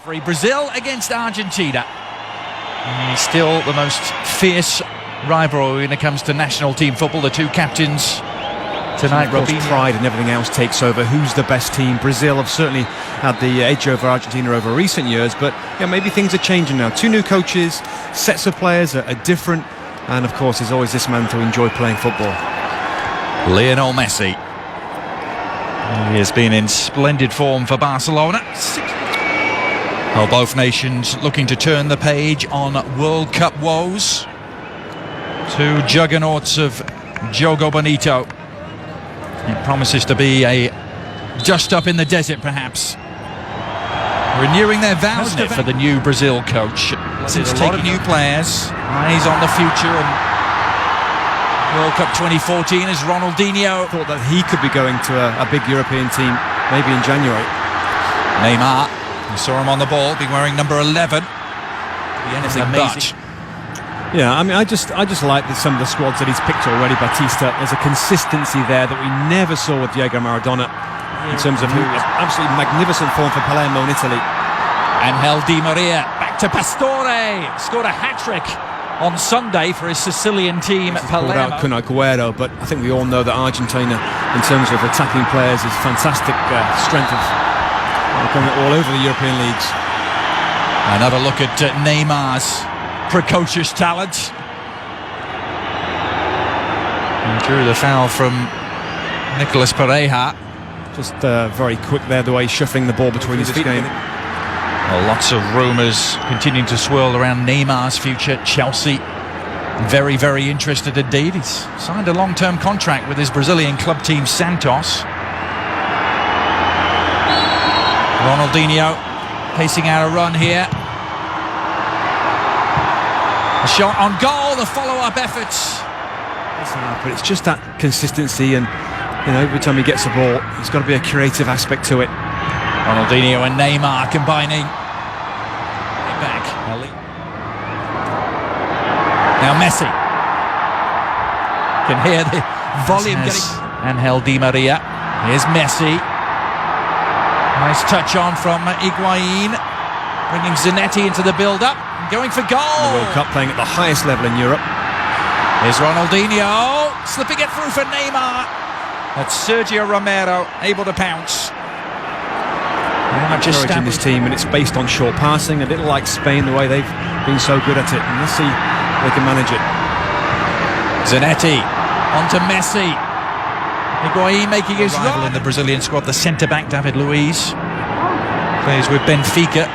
Brazil against Argentina. Still the most fierce rivalry when it comes to national team football. The two captains tonight. Robinho. Pride and everything else takes over. Who's the best team? Brazil have certainly had the edge over Argentina over recent years, but maybe things are changing now. Two new coaches, sets of players are different, and of course there's always this man to enjoy playing football. Lionel Messi. He has been in splendid form for Barcelona. Well, both nations looking to turn the page on World Cup woes. Two juggernauts of Jogo Bonito. It promises to be a dust up in the desert, perhaps. Renewing their vows for the new Brazil coach. Since taking new players, eyes on the future, and World Cup 2014 as Ronaldinho. Thought that he could be going to a big European team, maybe in January. Neymar, you saw him on the ball, being wearing number 11. Anything but. Yeah, I mean, I just like some of the squads that he's picked already. Batista, there's a consistency there that we never saw with Diego Maradona in terms of who was absolutely magnificent form for Palermo in Italy. Angel Di Maria back to Pastore, scored a hat-trick on Sunday for his Sicilian team. Palermo. Kun Agüero, but I think we all know that Argentina, in terms of attacking players, is fantastic strength of going all over the European leagues. Another look at Neymar's precocious talent. And drew the foul from Nicolas Pereira. Just very quick there, the way he's shuffling the ball between his feet. Well, lots of rumours continuing to swirl around Neymar's future. Chelsea very, very interested indeed. He's signed a long-term contract with his Brazilian club team Santos. Ronaldinho pacing out a run here. A shot on goal, the follow-up efforts. But it's just that consistency, and every time he gets the ball, there's got to be a creative aspect to it. Ronaldinho and Neymar combining. Back. Now Messi. Can hear the volume getting. Angel Di Maria. Here's Messi. Nice touch on from Higuain. Bringing Zanetti into the build-up. Going for goal. The World Cup, playing at the highest level in Europe. Here's Ronaldinho, slipping it through for Neymar. That's Sergio Romero, able to pounce. Just in this team, and it's based on short passing, a little like Spain, the way they've been so good at it. And let's see if they can manage it. Zanetti, onto Messi. Higuain making his run in the Brazilian squad. The centre-back, David Luiz, plays with Benfica.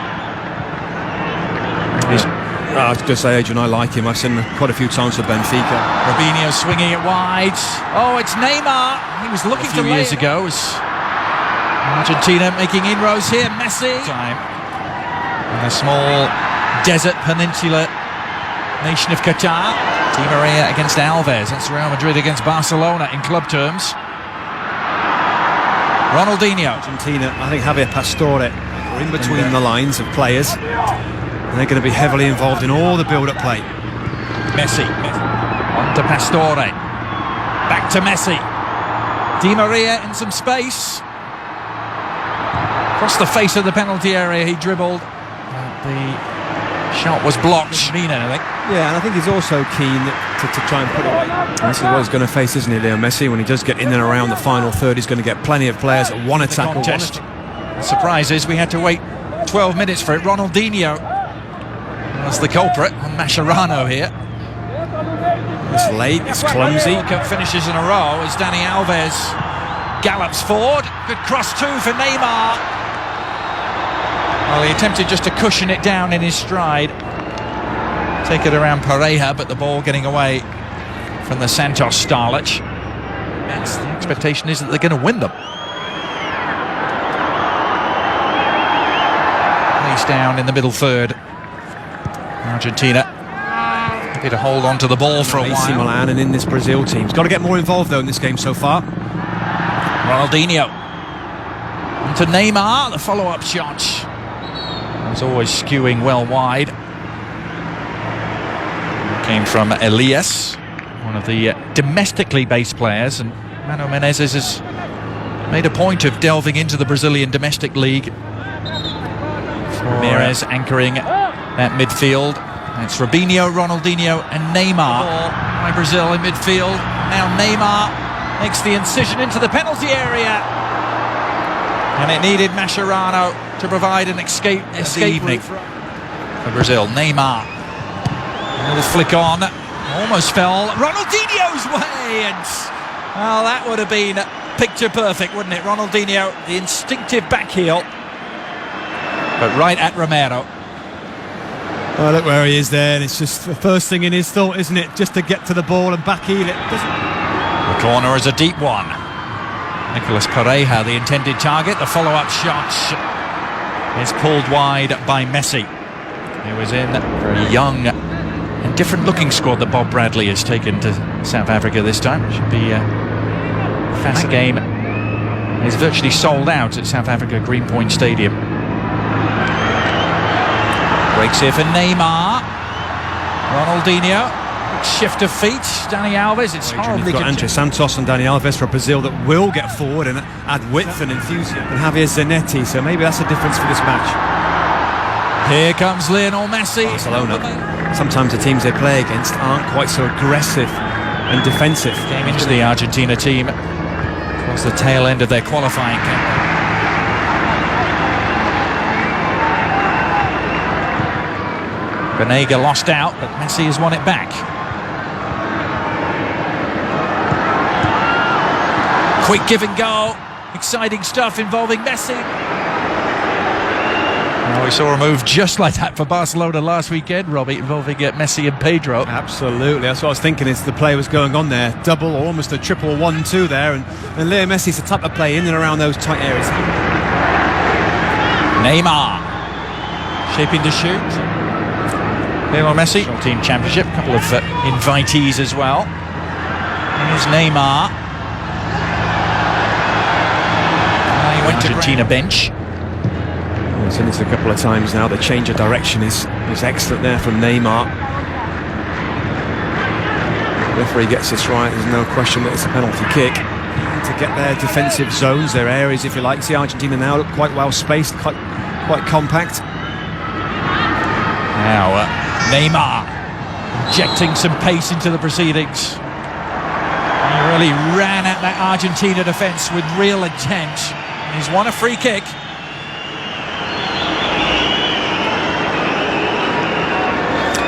I was going to say, Adrian, I like him. I've seen him quite a few times for Benfica. Robinho swinging it wide. Oh, it's Neymar. He was looking a few years ago. Argentina making inroads here. Messi. In a small desert peninsula nation of Qatar. Di Maria against Alves. That's Real Madrid against Barcelona in club terms. Ronaldinho. Argentina, I think Javier Pastore are in between the lines of players. And they're going to be heavily involved in all the build-up play. Messi. On to Pastore. Back to Messi. Di Maria in some space. Across the face of the penalty area he dribbled. The shot was blocked. Mina, I think. Yeah, and I think he's also keen to try and put it away. This is what he's going to face, isn't he, Leo Messi? When he does get in and around the final third, he's going to get plenty of players that want to tackle. The surprise is we had to wait 12 minutes for it. Ronaldinho was the culprit on Mascherano here. It's late, it's clumsy. Cup finishes in a row as Dani Alves gallops forward. Good cross too for Neymar. Well, he attempted just to cushion it down in his stride. Take it around Pereira, but the ball getting away from the Santos starlet. The expectation is that they're going to win them. Place down in the middle third. Argentina happy to hold on to the ball for a while. AC Milan and in this Brazil team. He's got to get more involved though in this game so far. Ronaldinho. Onto Neymar, the follow-up shot. Was always skewing well wide. Came from Elias, one of the domestically based players, and Mano Menezes has made a point of delving into the Brazilian domestic league. Ramirez anchoring that midfield. It's Robinho, Ronaldinho and Neymar. By Brazil in midfield. Now Neymar makes the incision into the penalty area. And it needed Mascherano to provide an escape evening for Brazil. Neymar. A little flick on. Almost fell Ronaldinho's way. And well, that would have been picture perfect, wouldn't it? Ronaldinho, the instinctive back heel. But right at Romero. Oh, look where he is there, and it's just the first thing in his thought, isn't it? Just to get to the ball and back heel it. The corner is a deep one. Nicolas Pareja, the intended target. The follow-up shot is pulled wide by Messi. He was in a very young and different-looking squad that Bob Bradley has taken to South Africa this time. It should be a fast game. It's virtually sold out at South Africa Greenpoint Stadium. Breaks here for Neymar. Ronaldinho. Shift of feet. Dani Alves. It's horribly. You've got Andre Santos and Dani Alves for Brazil that will get forward and add width and enthusiasm. And Javier Zanetti, so maybe that's a difference for this match. Here comes Lionel Messi. Barcelona. Sometimes the teams they play against aren't quite so aggressive and defensive. Came into the Argentina team towards the tail end of their qualifying campaign. Banega lost out, but Messi has won it back. Quick give and go. Exciting stuff involving Messi. Oh, we saw a move just like that for Barcelona last weekend, Robbie, involving Messi and Pedro. Absolutely, that's what I was thinking as the play was going on there. Double or almost a triple 1-2 there, and Leo Messi's the type of play in and around those tight areas. Neymar shaping to shoot. Lionel Messi, team championship, a couple of invitees as well. Here's Neymar. He went to Argentina bench. He's seen this a couple of times now. The change of direction is excellent there from Neymar. The referee gets this right. There's no question that it's a penalty kick. To get their defensive zones, their areas, if you like. See Argentina now look quite well spaced, quite compact. Now Neymar injecting some pace into the proceedings. He really ran at that Argentina defence with real intent. He's won a free kick.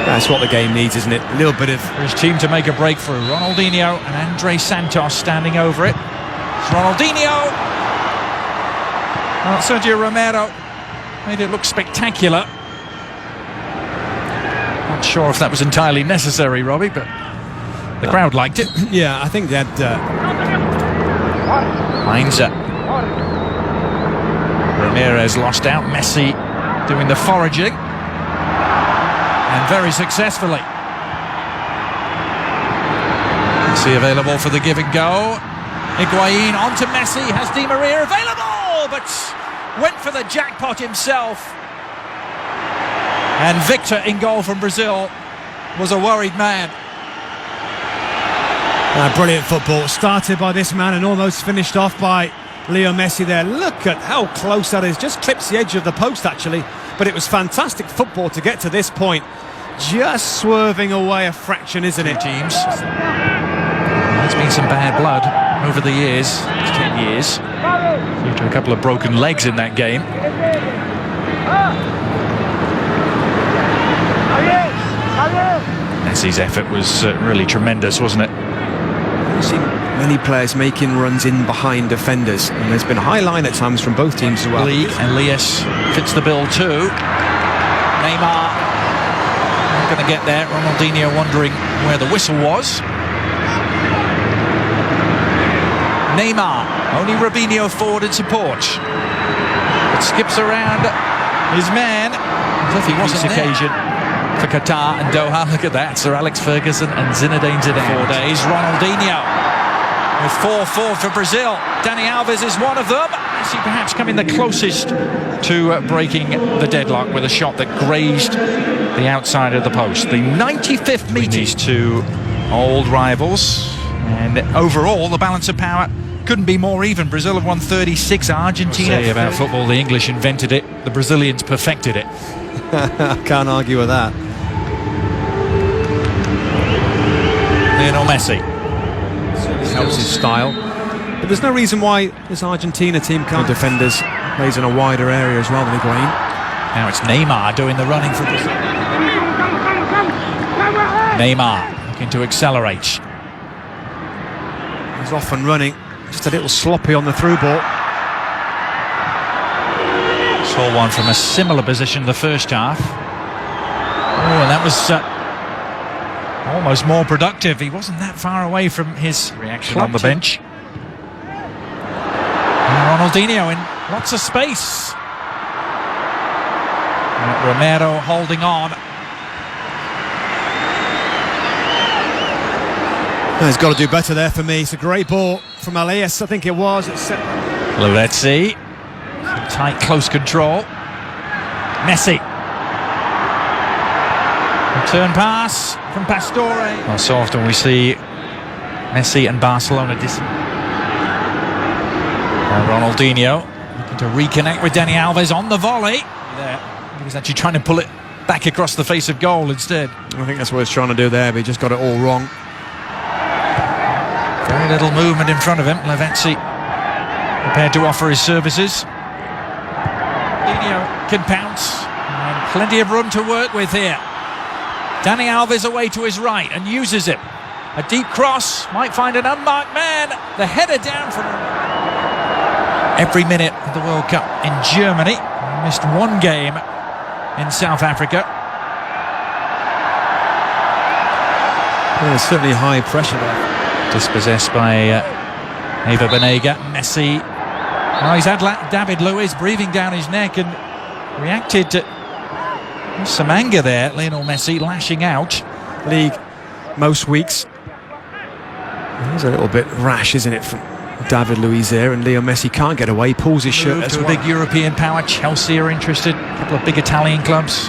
That's what the game needs, isn't it? A little bit of... For his team to make a breakthrough. Ronaldinho and Andre Santos standing over it. It's Ronaldinho. Well, Sergio Romero made it look spectacular. Not sure if that was entirely necessary, Robbie, but the crowd liked it. Yeah, I think that... Heinze. Ramirez lost out. Messi doing the foraging. And very successfully. Messi available for the give and go. Higuain onto Messi. Has Di Maria available, but went for the jackpot himself. And Victor in goal from Brazil was a worried man. Brilliant football. Started by this man and almost finished off by Leo Messi there. Look at how close that is. Just clips the edge of the post, actually. But it was fantastic football to get to this point. Just swerving away a fraction, isn't it? Teams. There's been some bad blood over the years, 10 years, due to a couple of broken legs in that game. Messi's effort was really tremendous, wasn't it? I've seen many players making runs in behind defenders, and there's been a high line at times from both teams as well. League and Elias fits the bill too. Neymar not going to get there. Ronaldinho wondering where the whistle was. Neymar, only Robinho forward in support. It skips around his man as if he wasn't there. Occasion for Qatar and Doha. Look at that, Sir Alex Ferguson and Zinedine Zidane. 4 days. Ronaldinho with 4-4 for Brazil. Dani Alves is one of them. Messi perhaps coming the closest to breaking the deadlock with a shot that grazed the outside of the post. The 95th meeting. These two old rivals, and overall the balance of power couldn't be more even. Brazil have won 36, Argentina. Say about football, the English invented it, the Brazilians perfected it. I can't argue with that. Lionel Messi. Helps his style. But there's no reason why this Argentina team can't. The defenders plays in a wider area as well than Higuain. Now it's Neymar doing the running for Brazil. Neymar looking to accelerate. He's off and running. Just a little sloppy on the through ball. Saw one from a similar position the first half. Oh, and that was almost more productive. He wasn't that far away from his reaction on the bench. And Ronaldinho in lots of space. And Romero holding on. He's got to do better there for me. It's a great ball from Elias, I think it was. Let's see. Tight, close control. Messi. Return pass from Pastore. Well, so often we see Messi and Barcelona Ronaldinho looking to reconnect with Dani Alves on the volley. There, he was actually trying to pull it back across the face of goal instead. I think that's what he's trying to do there, but he just got it all wrong. Very little movement in front of him. Lavezzi prepared to offer his services. Ronaldinho can pounce, and plenty of room to work with here. Dani Alves away to his right and uses it. A deep cross, might find an unmarked man. The header down from every minute of the World Cup in Germany. He missed one game in South Africa. There's certainly high pressure there. Dispossessed by Eva Banega. Messi. Well, he's had David Luiz breathing down his neck and reacted to some anger there. Lionel Messi lashing out. League most weeks. It's a little bit rash, isn't it, from David Luiz there, and Leo Messi can't get away, pulls his shirt as to well. A big European power. Chelsea are interested, a couple of big Italian clubs.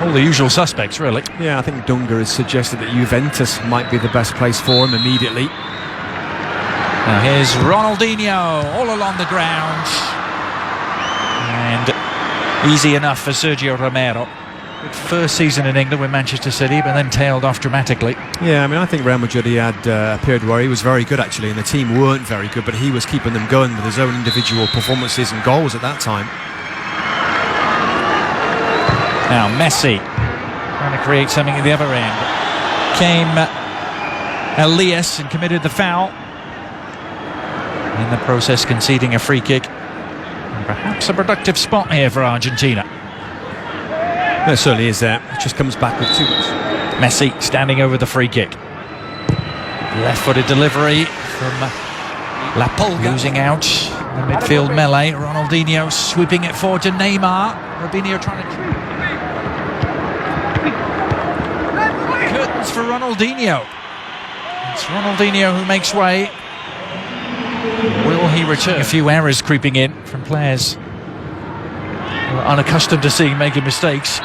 All the usual suspects, really. Yeah, I think Dunga has suggested that Juventus might be the best place for him immediately. Now here's Ronaldinho all along the ground. And easy enough for Sergio Romero. Good first season in England with Manchester City, but then tailed off dramatically. Yeah, I mean, I think Real Madrid, he had a period where he was very good actually, and the team weren't very good, but he was keeping them going with his own individual performances and goals at that time. Now Messi trying to create something at the other end. Came Elias and committed the foul. In the process conceding a free kick. And perhaps a productive spot here for Argentina. It certainly is there. It just comes back with too much. Messi standing over the free kick. Left-footed delivery from La Pulga. Losing out the midfield melee. Ronaldinho sweeping it forward to Neymar. Robinho trying to... Curtains for Ronaldinho. It's Ronaldinho who makes way. Will he return? A few errors creeping in from players who are unaccustomed to seeing making mistakes.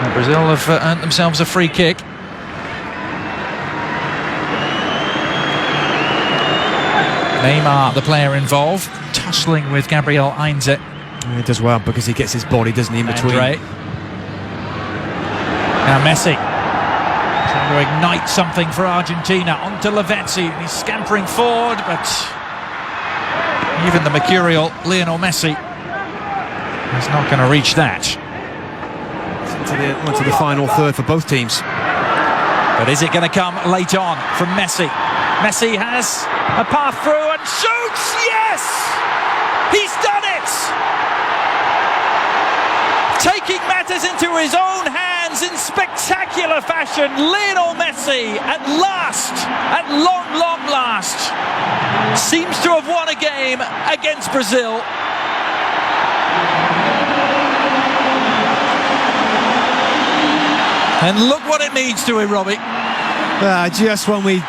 And Brazil have earned themselves a free kick. Neymar, the player involved, tussling with Gabriel Heinze. He does well because he gets his body, doesn't he, in between. Now Messi trying to ignite something for Argentina. Onto Lavezzi. He's scampering forward, but even the mercurial Lionel Messi is not going to reach that. Into the final third for both teams. But is it going to come late on from Messi? Messi has a path through and shoots! Yes! He's done it! Taking matters into his own hands in spectacular fashion, Lionel Messi at last, at long last, seems to have won a game against Brazil. And look what it means to him, Robbie. Just when we've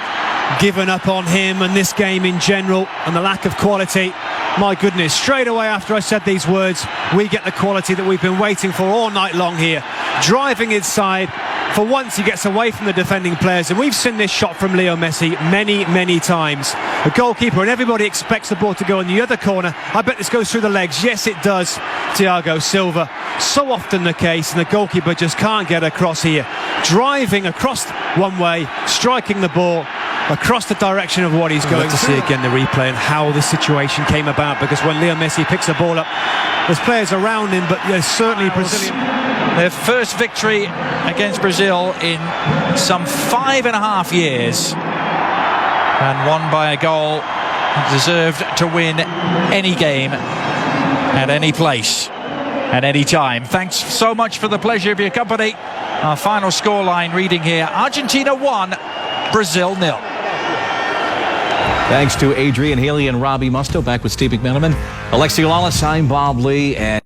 given up on him and this game in general and the lack of quality, my goodness, straight away after I said these words, we get the quality that we've been waiting for all night long here. Driving inside, For once, he gets away from the defending players, and we've seen this shot from Leo Messi many times. The goalkeeper and everybody expects the ball to go in the other corner. I bet this goes through the legs. Yes, it does. Thiago Silva. So often the case, and the goalkeeper just can't get across here. Driving across one way, striking the ball across the direction of what he's going to see again the replay and how this situation came about, because when Leo Messi picks the ball up, there's players around him, but there's certainly Brazilian. Their first victory against Brazil in some 5.5 years, and won by a goal. Deserved to win any game at any place at any time. Thanks so much for the pleasure of your company. Our final scoreline reading here: Argentina 1, Brazil 0. Thanks to Adrian Haley and Robbie Musto. Back with Steve McMenamin, Alexi Lawless, I'm Bob Lee, and